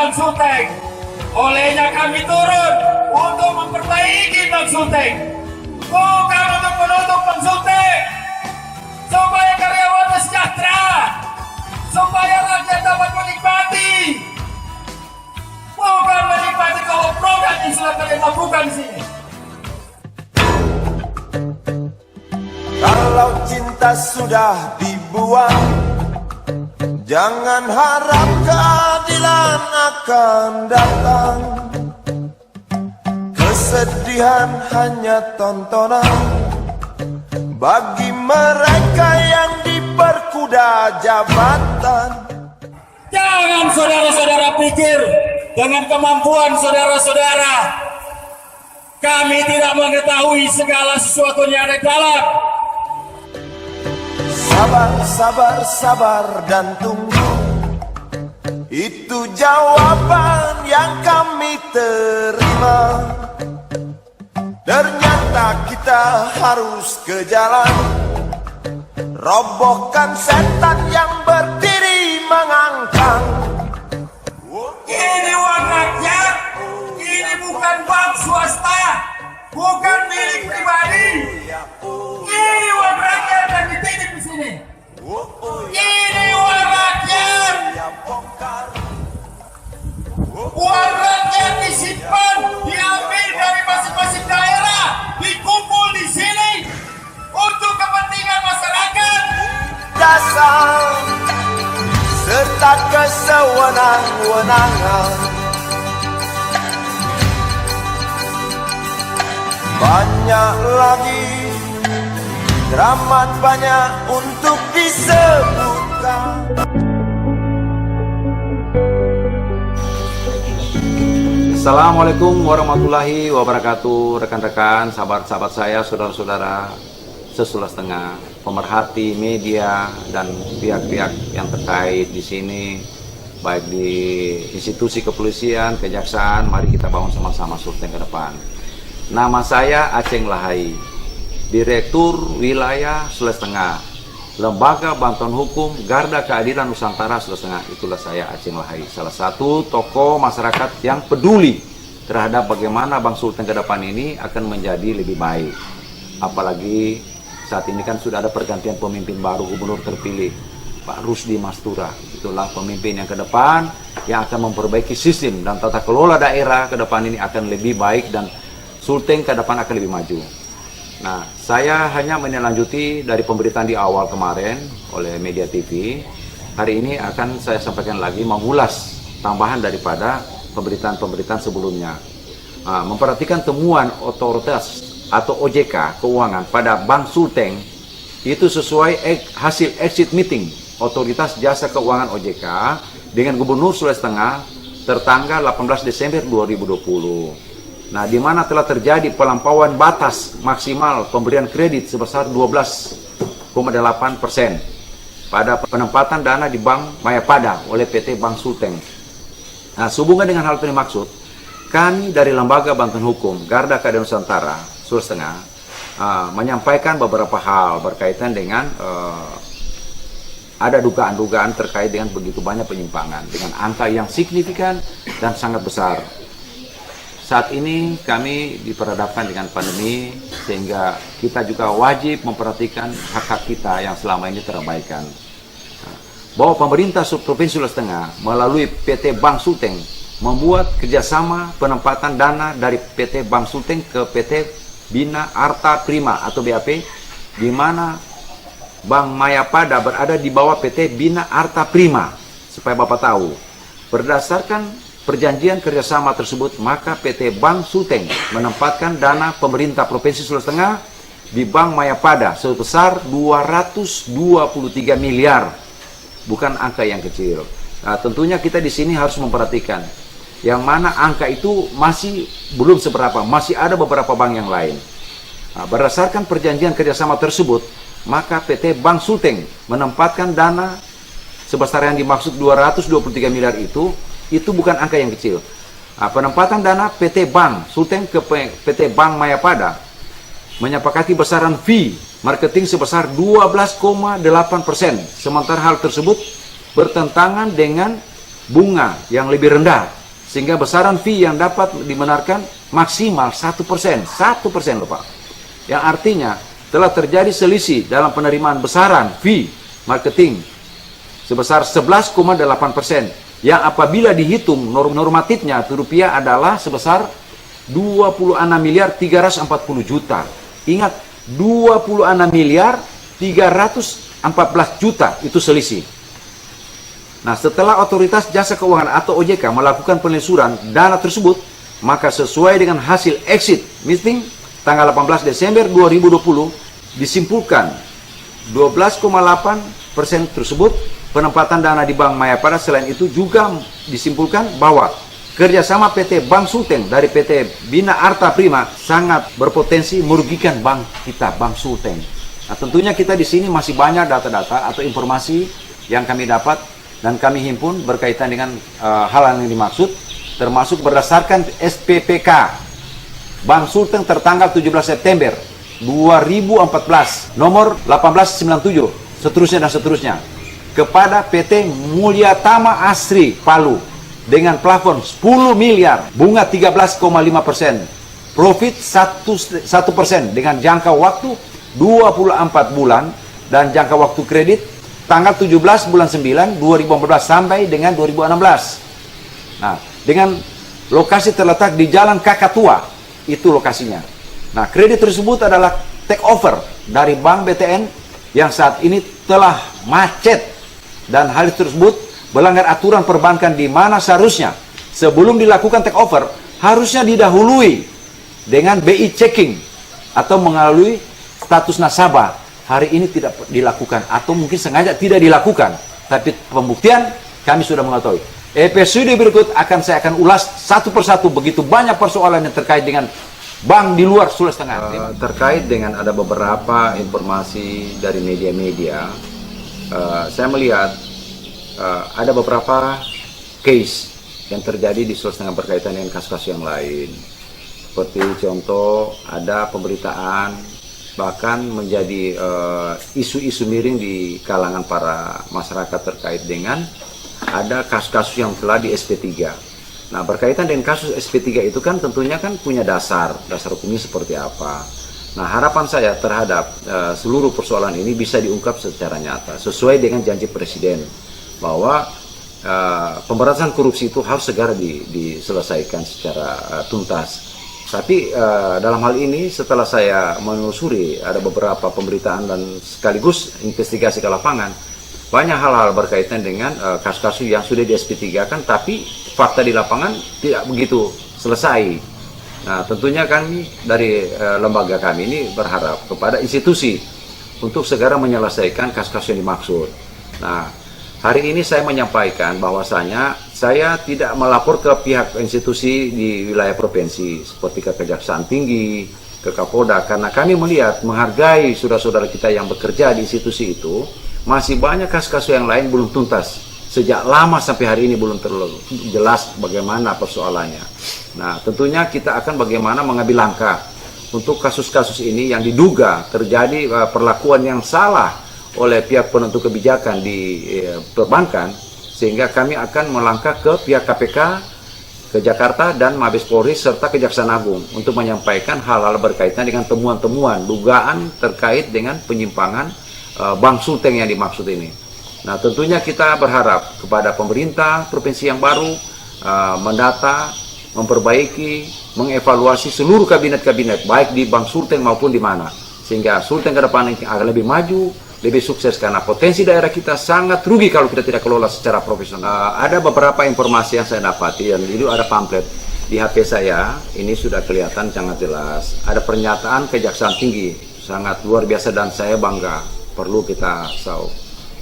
Bank Sulteng. Olehnya kami turun untuk memperbaiki Bank Sulteng, bukan untuk menutup Bank Sulteng, supaya karyawan sejahtera, supaya rakyat dapat menikmati, bukan menikmati keoprokan yang sudah kalian lakukan di sini. Kalau cinta sudah dibuang, jangan harap keadilan akan datang. Kesedihan hanya tontonan bagi mereka yang diperkuda jabatan. Jangan saudara-saudara pikir dengan kemampuan saudara-saudara kami tidak mengetahui segala sesuatunya ada dalam. Sabar, sabar, sabar dan tunggu, itu jawaban yang kami terima. Ternyata kita harus ke jalan, robohkan setan yang berdiri mengangkang. Ini uang rakyat, ini bukan bank swasta, bukan milik pribadi. Ini uang rakyat yang dititip di sini. Ini uang rakyat. Uang rakyat disimpan, diambil dari masing-masing daerah, dikumpul di sini untuk kepentingan masyarakat. Dasar serta kesewenang-wenangan, banyak lagi, teramat banyak untuk disebutkan. Assalamualaikum warahmatullahi wabarakatuh, rekan-rekan, sahabat-sahabat saya, saudara-saudara sesulas tengah, pemerhati media dan pihak-pihak yang terkait di sini, baik di institusi kepolisian, kejaksaan. Mari kita bangun sama-sama Sulteng ke depan. Nama saya Aceng Lahai, Direktur Wilayah Sulawesi Tengah, Lembaga Bantuan Hukum Garda Keadilan Nusantara Sulawesi Tengah. Itulah saya, Aceng Lahai, salah satu tokoh masyarakat yang peduli terhadap bagaimana Bank Sulteng ke depan ini akan menjadi lebih baik. Apalagi saat ini kan sudah ada pergantian pemimpin baru, gubernur terpilih Pak Rusdi Mastura. Itulah pemimpin yang ke depan yang akan memperbaiki sistem dan tata kelola daerah ke depan ini akan lebih baik dan Sulteng ke depan akan lebih maju. Nah, saya hanya menindaklanjuti dari pemberitaan di awal kemarin oleh Media TV. Hari ini akan saya sampaikan lagi, mengulas tambahan daripada pemberitaan-pemberitaan sebelumnya. Memperhatikan temuan otoritas atau OJK Keuangan pada Bank Sulteng itu sesuai hasil exit meeting Otoritas Jasa Keuangan OJK dengan Gubernur Sulawesi Tengah tertanggal 18 Desember 2020. Nah, di mana telah terjadi pelampauan batas maksimal pemberian kredit sebesar 12,8% pada penempatan dana di Bank Mayapada oleh PT Bank Sulteng. Nah, sehubungan dengan hal ini maksud, kami dari Lembaga Bantuan Hukum Garda Keadilan Nusantara Sulawesi Tengah menyampaikan beberapa hal berkaitan dengan ada dugaan-dugaan terkait dengan begitu banyak penyimpangan dengan angka yang signifikan dan sangat besar. Saat ini kami diperhadapkan dengan pandemi sehingga kita juga wajib memperhatikan hak-hak kita yang selama ini terabaikan. Bahwa pemerintah Provinsi Sulawesi Tengah melalui PT Bank Sulteng membuat kerjasama penempatan dana dari PT Bank Sulteng ke PT Bina Arta Prima atau BAP, di mana Bank Mayapada berada di bawah PT Bina Arta Prima. Supaya Bapak tahu, berdasarkan perjanjian kerjasama tersebut, maka PT Bank Sulteng menempatkan dana pemerintah Provinsi Sulawesi Tengah di Bank Mayapada sebesar 223 miliar, bukan angka yang kecil. Nah, tentunya kita di sini harus memperhatikan yang mana angka itu masih belum seberapa, masih ada beberapa bank yang lain. Nah, berdasarkan perjanjian kerjasama tersebut, maka PT Bank Sulteng menempatkan dana sebesar yang dimaksud 223 miliar itu bukan angka yang kecil. Nah, penempatan dana PT Bank Sulteng ke PT Bank Mayapada menyepakati besaran fee marketing sebesar 12,8%. Sementara hal tersebut bertentangan dengan bunga yang lebih rendah, sehingga besaran fee yang dapat dibenarkan maksimal 1%. 1% loh Pak. Yang artinya telah terjadi selisih dalam penerimaan besaran fee marketing sebesar 11,8%, yang apabila dihitung normatifnya rupiah adalah sebesar 26 miliar 340 juta. Ingat, 26 miliar 314 juta itu selisih. Nah, setelah Otoritas Jasa Keuangan atau OJK melakukan penelusuran dana tersebut, maka sesuai dengan hasil exit meeting tanggal 18 Desember 2020 disimpulkan 12,8% tersebut penempatan dana di Bank Mayapada. Selain itu juga disimpulkan bahwa kerjasama PT Bank Sulteng dari PT Bina Arta Prima sangat berpotensi merugikan bank kita, Bank Sulteng. Nah, tentunya kita di sini masih banyak data-data atau informasi yang kami dapat dan kami himpun berkaitan dengan hal yang dimaksud, termasuk berdasarkan SPPK Bank Sulteng tertanggal 17 September 2014 nomor 1897 seterusnya dan seterusnya kepada PT Mulyatama Asri Palu dengan plafon 10 miliar, bunga 13,5%, profit 1% dengan jangka waktu 24 bulan dan jangka waktu kredit tanggal 17 bulan 9 2014 sampai dengan 2016. Nah, dengan lokasi terletak di Jalan Kakatua, itu lokasinya. Nah, kredit tersebut adalah take over dari Bank BTN yang saat ini telah macet, dan hal tersebut melanggar aturan perbankan di mana seharusnya sebelum dilakukan take over harusnya didahului dengan BI checking atau melalui status nasabah. Hari ini tidak dilakukan atau mungkin sengaja tidak dilakukan, tapi pembuktian kami sudah mengetahui. Episode berikut saya akan ulas satu persatu begitu banyak persoalan yang terkait dengan bank di luar Sulawesi Tengah. Terkait dengan ada beberapa informasi dari media-media, saya melihat ada beberapa case yang terjadi di Sulawesi Tengah berkaitan dengan kasus-kasus yang lain. Seperti contoh, ada pemberitaan bahkan menjadi isu-isu miring di kalangan para masyarakat terkait dengan ada kasus-kasus yang telah di SP3. Nah, berkaitan dengan kasus SP3 itu kan tentunya kan punya dasar hukumnya seperti apa. Nah, harapan saya terhadap seluruh persoalan ini bisa diungkap secara nyata sesuai dengan janji Presiden bahwa pemberantasan korupsi itu harus segera diselesaikan secara tuntas. Tapi dalam hal ini setelah saya menelusuri ada beberapa pemberitaan dan sekaligus investigasi ke lapangan, banyak hal-hal berkaitan dengan kasus-kasus yang sudah di SP3 kan, tapi fakta di lapangan tidak begitu selesai. Nah, tentunya kami dari lembaga kami ini berharap kepada institusi untuk segera menyelesaikan kasus-kasus yang dimaksud. Nah, hari ini saya menyampaikan bahwasanya saya tidak melapor ke pihak institusi di wilayah provinsi seperti ke Kejaksaan Tinggi, ke Kapolda, karena kami melihat menghargai saudara-saudara kita yang bekerja di institusi itu, masih banyak kasus-kasus yang lain belum tuntas. Sejak lama sampai hari ini belum terlalu jelas bagaimana persoalannya. Nah, tentunya kita akan bagaimana mengambil langkah untuk kasus-kasus ini yang diduga terjadi perlakuan yang salah oleh pihak penentu kebijakan di perbankan, sehingga kami akan melangkah ke pihak KPK, ke Jakarta, dan Mabes Polri, serta Kejaksaan Agung untuk menyampaikan hal-hal berkaitan dengan temuan-temuan, dugaan terkait dengan penyimpangan Bank Sulteng yang dimaksud ini. Nah, tentunya kita berharap kepada pemerintah provinsi yang baru mendata, memperbaiki, mengevaluasi seluruh kabinet-kabinet, baik di Bank Sulteng maupun di mana, sehingga Sulteng ke depan akan lebih maju, lebih sukses, karena potensi daerah kita sangat rugi kalau kita tidak kelola secara profesional. Ada beberapa informasi yang saya dapati, dan itu ada pamflet di HP saya, ini sudah kelihatan sangat jelas. Ada pernyataan Kejaksaan Tinggi, sangat luar biasa dan saya bangga, perlu kita tahu.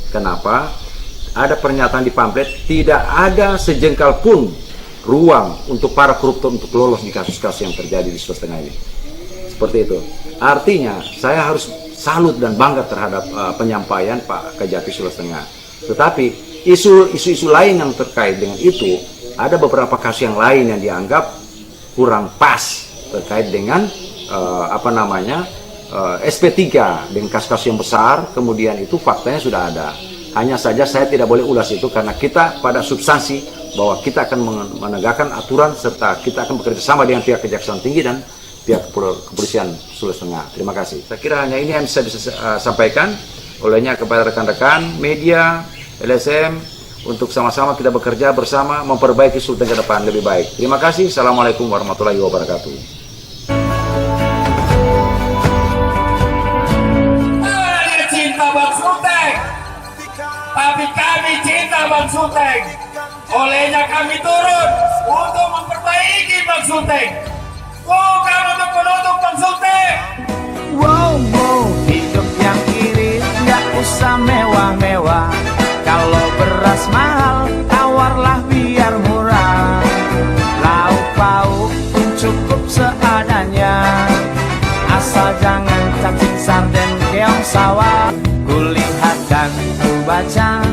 Kenapa? Ada pernyataan di pamflet, tidak ada sejengkal pun ruang untuk para koruptor untuk lolos di kasus-kasus yang terjadi di Sulawesi Tengah ini. Seperti itu. Artinya, saya harus salut dan bangga terhadap penyampaian Pak Kajati Sulawesi Tengah. Tetapi isu-isu lain yang terkait dengan itu, ada beberapa kasus yang lain yang dianggap kurang pas terkait dengan SP3 dengan kasus-kasus yang besar. Kemudian itu faktanya sudah ada. Hanya saja saya tidak boleh ulas itu karena kita pada substansi bahwa kita akan menegakkan aturan serta kita akan bekerja sama dengan pihak Kejaksaan Tinggi dan pihak Kepolisian Sulawesi Tengah. Terima kasih. Saya kira hanya ini yang saya bisa sampaikan olehnya kepada rekan-rekan media, LSM, untuk sama-sama kita bekerja bersama memperbaiki Sulteng ke depan lebih baik. Terima kasih. Assalamualaikum warahmatullahi wabarakatuh. Kalian cinta Bang Sulteng, tapi kami cinta Bang Sulteng. Olehnya kami turun untuk memperbaiki Bang Sulteng, bukan untuk menutup Bang Sulteng. Wow, wow, hidup yang irit nggak usah mewah-mewah. Kalau beras mahal, tawarlah biar murah. Lauk pauk pun cukup seadanya, asal jangan cacing sarden keong sawah. Kulihat dan ku baca